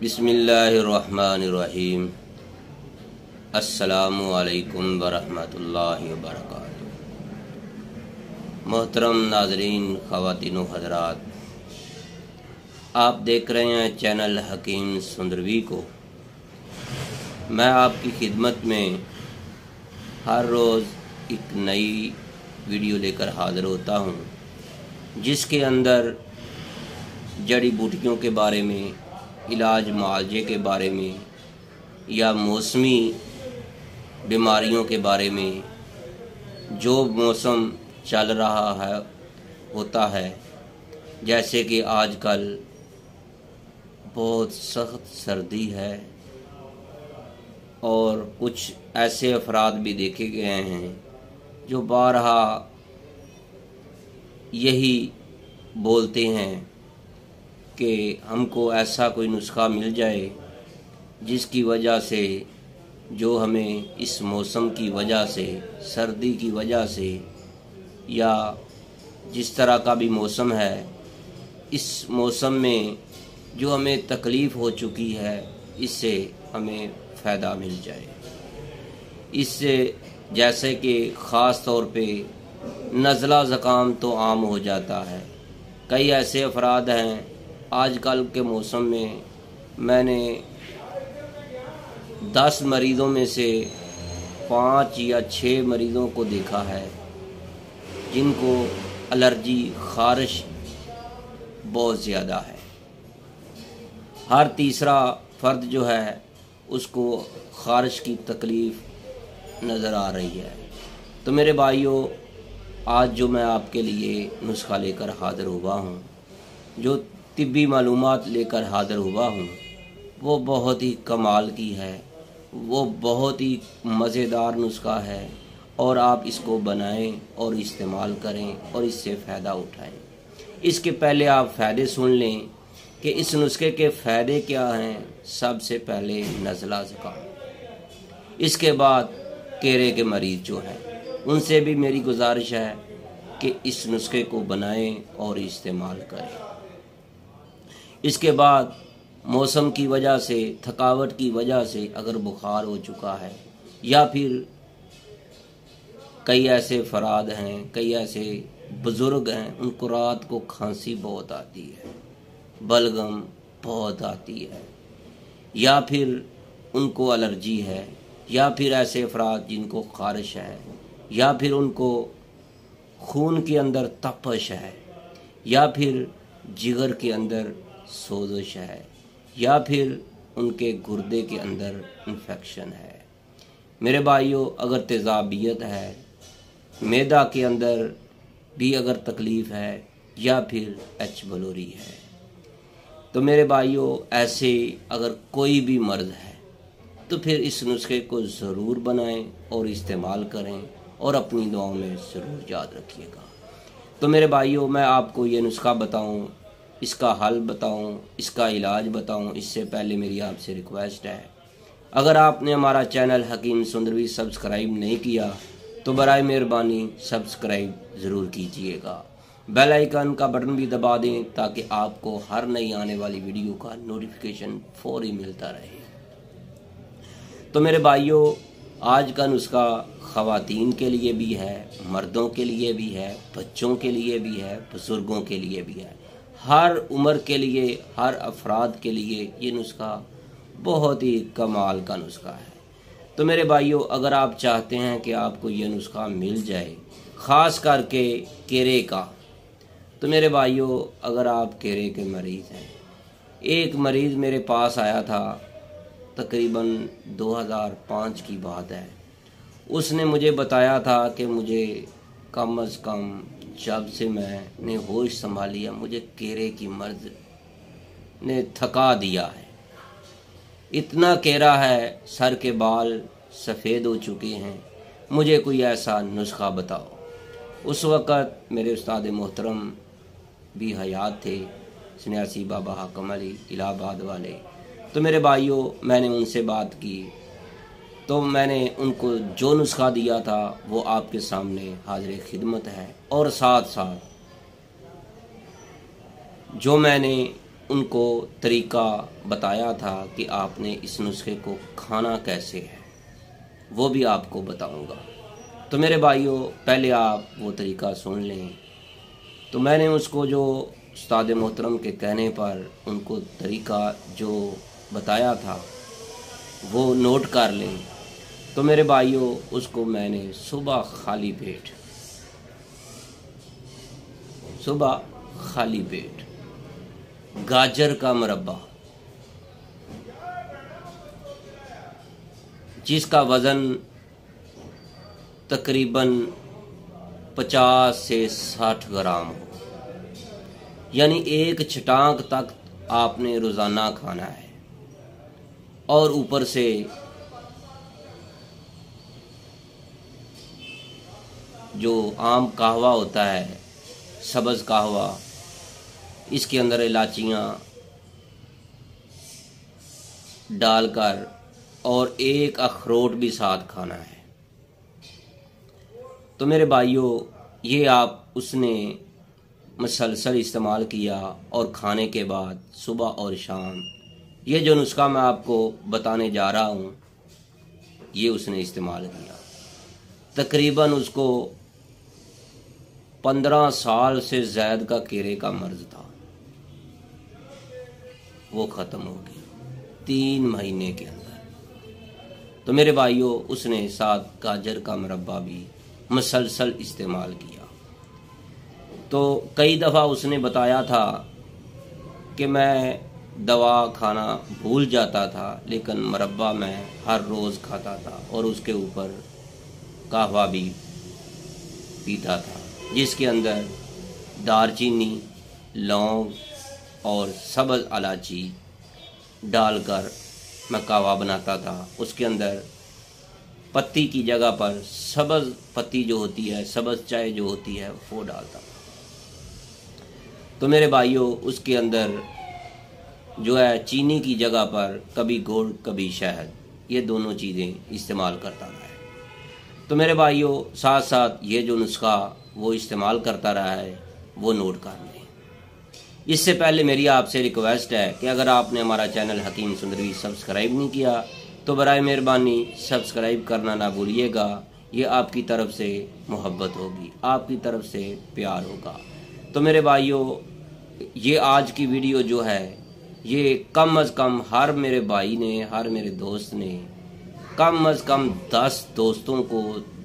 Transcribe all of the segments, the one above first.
बिस्मिल्लाहिर्रहमानिर्रहीम। अस्सलामु अलैकुम वरहमतुल्लाहि वबरकातुहू। मोहतरम नाज़रीन, ख़वातीन व हज़रात, आप देख रहे हैं चैनल हकीम सुंदरवी को। मैं आपकी खिदमत में हर रोज़ एक नई वीडियो लेकर हाज़िर होता हूँ, जिसके अंदर जड़ी बूटियों के बारे में, इलाज मुआवजे के बारे में या मौसमी बीमारियों के बारे में, जो मौसम चल रहा है होता है, जैसे कि आजकल बहुत सख्त सर्दी है और कुछ ऐसे अफराद भी देखे गए हैं जो बारहा यही बोलते हैं कि हमको ऐसा कोई नुस्खा मिल जाए जिसकी वजह से, जो हमें इस मौसम की वजह से, सर्दी की वजह से या जिस तरह का भी मौसम है, इस मौसम में जो हमें तकलीफ़ हो चुकी है, इससे हमें फ़ायदा मिल जाए। इससे जैसे कि ख़ास तौर पे नज़ला ज़ुकाम तो आम हो जाता है। कई ऐसे अफराद हैं आजकल के मौसम में, मैंने 10 मरीज़ों में से 5 या 6 मरीज़ों को देखा है जिनको एलर्जी, ख़ारिश बहुत ज़्यादा है। हर तीसरा फ़र्द जो है उसको ख़ारिश की तकलीफ़ नज़र आ रही है। तो मेरे भाइयों, आज जो मैं आपके लिए नुस्खा लेकर हाज़िर हुआ हूँ, जो तिब्बी मालूमात लेकर हाज़िर हुआ हूँ, वो बहुत ही कमाल की है। वो बहुत ही मज़ेदार नुस्खा है और आप इसको बनाएं और इस्तेमाल करें और इससे फ़ायदा उठाएं। इसके पहले आप फ़ायदे सुन लें कि इस नुस्खे के फ़ायदे क्या हैं। सबसे पहले नज़ला ज़ुकाम, इसके बाद केरे के मरीज़ जो हैं, उनसे भी मेरी गुजारिश है कि इस नुस्खे को बनाएं और इस्तेमाल करें। इसके बाद मौसम की वजह से, थकावट की वजह से अगर बुखार हो चुका है, या फिर कई ऐसे अफराद हैं, कई ऐसे बुज़ुर्ग हैं, उनको रात को खांसी बहुत आती है, बलगम बहुत आती है, या फिर उनको एलर्जी है, या फिर ऐसे अफराद जिनको ख़ारिश है, या फिर उनको खून के अंदर तपश है, या फिर जिगर के अंदर सोजश है, या फिर उनके गुर्दे के अंदर इन्फेक्शन है। मेरे भाइयों, अगर तेज़ाबियत है, मैदा के अंदर भी अगर तकलीफ़ है, या फिर एच बलोरी है, तो मेरे भाइयों, ऐसे अगर कोई भी मर्ज़ है तो फिर इस नुस्खे को ज़रूर बनाएं और इस्तेमाल करें और अपनी दुआओं में ज़रूर याद रखिएगा। तो मेरे भाइयों, मैं आपको ये नुस्खा बताऊं, इसका हल बताऊं, इसका इलाज बताऊं, इससे पहले मेरी आपसे रिक्वेस्ट है, अगर आपने हमारा चैनल हकीम सुंदरवी सब्सक्राइब नहीं किया तो बराए मेहरबानी सब्सक्राइब ज़रूर कीजिएगा। बेल आइकन का बटन भी दबा दें ताकि आपको हर नई आने वाली वीडियो का नोटिफिकेशन फौरी मिलता रहे। तो मेरे भाइयों, आज का नुस्खा ख़वातीन के लिए भी है, मर्दों के लिए भी है, बच्चों के लिए भी है, बुज़ुर्गों के लिए भी है। हर उम्र के लिए, हर अफराद के लिए ये नुस्खा बहुत ही कमाल का नुस्खा है। तो मेरे भाइयों, अगर आप चाहते हैं कि आपको ये नुस्खा मिल जाए, ख़ास करके केरे का, तो मेरे भाइयों, अगर आप केरे के मरीज़ हैं, एक मरीज़ मेरे पास आया था, तकरीबन 2005 की बात है। उसने मुझे बताया था कि मुझे कम अज़ कम जब से मैंने होश संभालिया, मुझे केरे की मर्ज़ ने थका दिया है। इतना केरा है, सर के बाल सफ़ेद हो चुके हैं, मुझे कोई ऐसा नुस्खा बताओ। उस वक़्त मेरे उस्ताद मोहतरम भी हयात थे, सन्यासी बाबा हाकम अली इलाहाबाद वाले। तो मेरे भाइयों, मैंने उनसे बात की तो मैंने उनको जो नुस्खा दिया था वो आपके सामने हाज़िर खिदमत है, और साथ साथ जो मैंने उनको तरीका बताया था कि आपने इस नुस्खे को खाना कैसे है, वो भी आपको बताऊंगा। तो मेरे भाइयों, पहले आप वो तरीका सुन लें। तो मैंने उसको जो उस्ताद मोहतरम के कहने पर उनको तरीका जो बताया था वो नोट कर लें। तो मेरे भाइयों, उसको मैंने सुबह खाली पेट गाजर का मुरब्बा, जिसका वज़न तकरीबन 50 से 60 ग्राम हो, यानी एक छटाक तक आपने रोज़ाना खाना है। और ऊपर से जो आम कहवा होता है, सब्ज़ कहवा, इसके अंदर इलाचियाँ डालकर और एक अखरोट भी साथ खाना है। तो मेरे भाइयों, ये आप उसने मुसलसल इस्तेमाल किया और खाने के बाद सुबह और शाम ये जो नुस्खा मैं आपको बताने जा रहा हूँ ये उसने इस्तेमाल किया। तकरीबन उसको 15 साल से ज़्यादा का कीड़े का मर्ज था, वो ख़त्म हो गया 3 महीने के अंदर। तो मेरे भाइयों, उसने साथ गाजर का मुरब्बा भी मुसलसल इस्तेमाल किया। तो कई दफ़ा उसने बताया था कि मैं दवा खाना भूल जाता था, लेकिन मुरब्बा मैं हर रोज़ खाता था और उसके ऊपर कहवा भी पीता था, जिसके अंदर दालचीनी, लौंग और सब्ज़ इलायची डालकर मैं कहवा बनाता था। उसके अंदर पत्ती की जगह पर सब्ज़ पत्ती जो होती है, सब्ज़ चाय जो होती है, वो डालता था। तो मेरे भाइयों, उसके अंदर जो है चीनी की जगह पर कभी गुड़ कभी शहद, ये दोनों चीज़ें इस्तेमाल करता रहा है। तो मेरे भाइयों, साथ साथ ये जो नुस्खा वो इस्तेमाल करता रहा है वो नोट कर लें। इससे पहले मेरी आपसे रिक्वेस्ट है कि अगर आपने हमारा चैनल हकीम सुंदरवी सब्सक्राइब नहीं किया तो बराए मेहरबानी सब्सक्राइब करना ना भूलिएगा। ये आपकी तरफ से मोहब्बत होगी, आपकी तरफ से प्यार होगा। तो मेरे भाइयों, ये आज की वीडियो जो है ये कम अज़ कम हर मेरे भाई ने, हर मेरे दोस्त ने कम अज़ कम 10 दोस्तों को,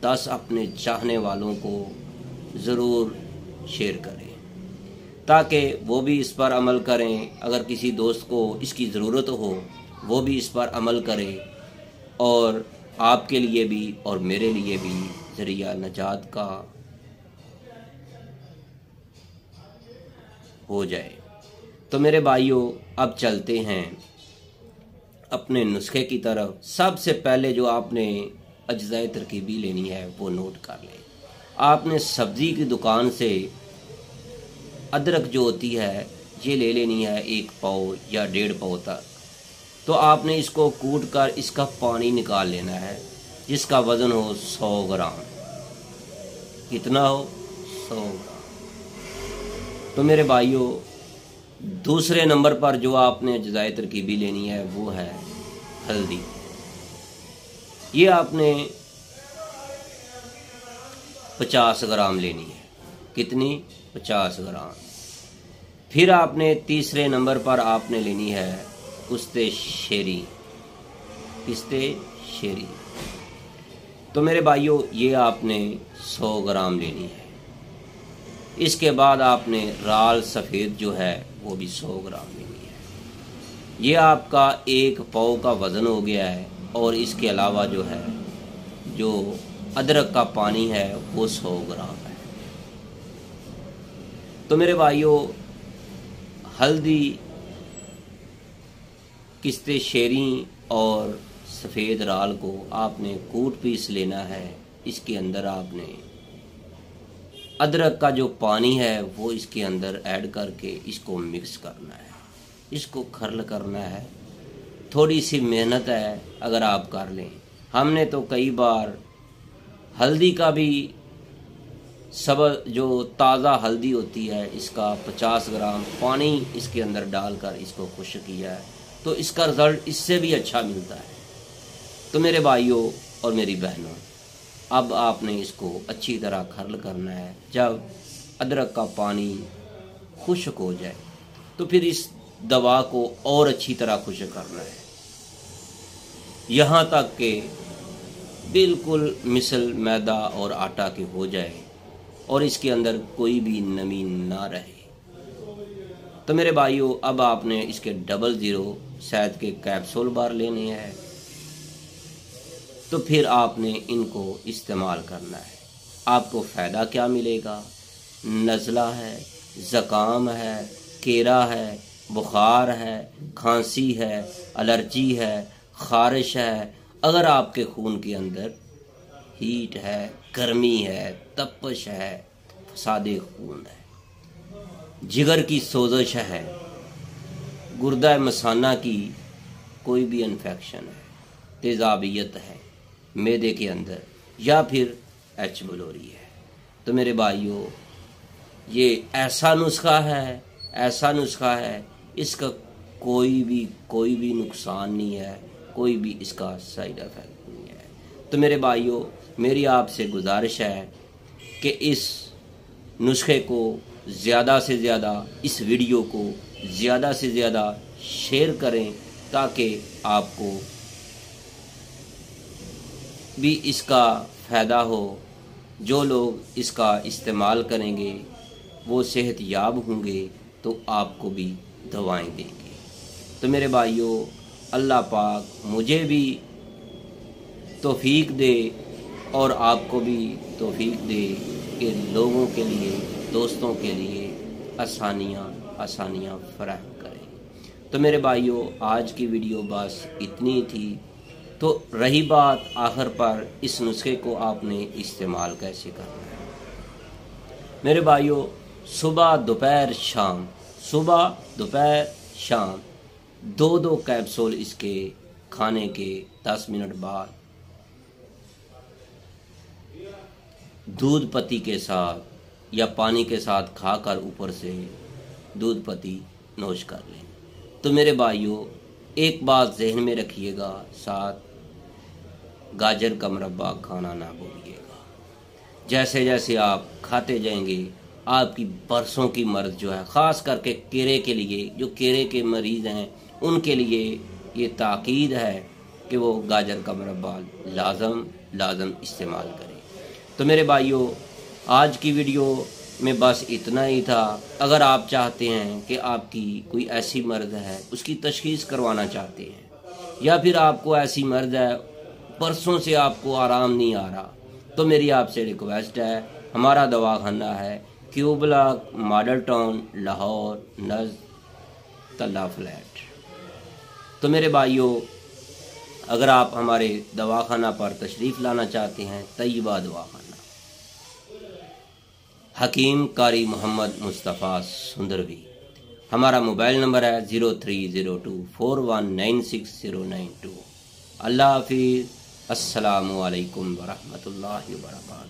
10 अपने चाहने वालों को ज़रूर शेयर करें ताकि वो भी इस पर अमल करें। अगर किसी दोस्त को इसकी ज़रूरत हो वो भी इस पर अमल करे और आपके लिए भी और मेरे लिए भी ज़रिया नजात का हो जाए। तो मेरे भाइयों, अब चलते हैं अपने नुस्खे की तरफ। सबसे पहले जो आपने अज्जाए तरकीबी लेनी है वो नोट कर लें। आपने सब्ज़ी की दुकान से अदरक जो होती है ये ले लेनी है 1 पाव या 1.5 पाव तक। तो आपने इसको कूट कर इसका पानी निकाल लेना है, जिसका वज़न हो 100 ग्राम। कितना हो? 100 ग्राम। तो मेरे भाइयों, दूसरे नंबर पर जो आपने अज्जाए तरकीबी लेनी है वो है हल्दी। ये आपने 50 ग्राम लेनी है। कितनी? 50 ग्राम। फिर आपने तीसरे नंबर पर आपने लेनी है कुश्ते शेरी। किस्ते शेरी। तो मेरे भाइयों, ये आपने 100 ग्राम लेनी है। इसके बाद आपने राल सफ़ेद जो है वो भी 100 ग्राम लेनी है। ये आपका 1 पाव का वज़न हो गया है। और इसके अलावा जो है जो अदरक का पानी है वो 100 ग्राम है। तो मेरे भाइयों, हल्दी, किस्ते शेरी और सफ़ेद राल को आपने कूट पीस लेना है। इसके अंदर आपने अदरक का जो पानी है वो इसके अंदर ऐड करके इसको मिक्स करना है, इसको खर्ल करना है। थोड़ी सी मेहनत है, अगर आप कर लें। हमने तो कई बार हल्दी का भी सब जो ताज़ा हल्दी होती है इसका 50 ग्राम पानी इसके अंदर डालकर इसको खुश्क किया है, तो इसका रिज़ल्ट इससे भी अच्छा मिलता है। तो मेरे भाइयों और मेरी बहनों, अब आपने इसको अच्छी तरह खर्ल करना है। जब अदरक का पानी खुश्क हो जाए तो फिर इस दवा को और अच्छी तरह खुश्क करना है, यहाँ तक कि बिल्कुल मिसल मैदा और आटा के हो जाए और इसके अंदर कोई भी नमी ना रहे। तो मेरे भाइयों, अब आपने इसके 00 शहद के कैप्सूल बार लेने हैं, तो फिर आपने इनको इस्तेमाल करना है। आपको फ़ायदा क्या मिलेगा? नज़ला है, ज़ुकाम है, केरा है, बुखार है, खांसी है, एलर्जी है, ख़ारिश है, अगर आपके खून के अंदर हीट है, गर्मी है, तपश है, फसादे खून है, जिगर की सोजश है, गुर्दा मसाना की कोई भी इन्फेक्शन है, तेज़ाबियत है मैदे के अंदर, या फिर एच बलोरी है, तो मेरे भाइयों, ये ऐसा नुस्खा है, इसका कोई भी नुकसान नहीं है, कोई भी इसका साइड इफ़ेक्ट नहीं है। तो मेरे भाइयों, मेरी आपसे गुजारिश है कि इस नुस्खे को ज़्यादा से ज़्यादा, इस वीडियो को ज़्यादा से ज़्यादा शेयर करें, ताकि आपको भी इसका फ़ायदा हो। जो लोग इसका इस्तेमाल करेंगे वो सेहतयाब होंगे, तो आपको भी दवाएं देंगे। तो मेरे भाइयों, अल्लाह पाक मुझे भी तौफीक दे और आपको भी तौफीक दे कि लोगों के लिए, दोस्तों के लिए आसानियाँ फराहम करें। तो मेरे भाइयों, आज की वीडियो बस इतनी थी। तो रही बात आखिर पर, इस नुस्खे को आपने इस्तेमाल कैसे करना है। मेरे भाइयों, सुबह दोपहर शाम 2 कैप्सूल इसके खाने के 10 मिनट बाद दूध पत्ती के साथ या पानी के साथ खाकर ऊपर से दूध पत्ती नोश कर लें। तो मेरे भाइयों, एक बात जहन में रखिएगा, साथ गाजर का मुरब्बा खाना ना भूलिएगा। जैसे जैसे आप खाते जाएंगे, आपकी बरसों की मर्ज जो है, ख़ास करके केरे के लिए, जो केरे के मरीज़ हैं उनके लिए ये ताकीद है कि वो गाजर का मुरब्बा लाजम इस्तेमाल करें। तो मेरे भाइयों, आज की वीडियो में बस इतना ही था। अगर आप चाहते हैं कि आपकी कोई ऐसी मर्ज़ है, उसकी तशख़ीस करवाना चाहते हैं, या फिर आपको ऐसी मर्ज़ है परसों से आपको आराम नहीं आ रहा, तो मेरी आपसे रिक्वेस्ट है, हमारा दवाखाना है Q block, model town, Lahore, नज़ तल्ला फ्लैट। तो मेरे भाइयों, अगर आप हमारे दवाखाना पर तशरीफ़ लाना चाहते हैं, तैयबा दवाखाना, हकीम कारी मोहम्मद मुस्तफ़ा सुंदरवी। हमारा मोबाइल नंबर है 0302419692। अल्लाह हाफिज़। अस्सलामु अलैकुम वरहमतुल्लाहि वबरकातुहू।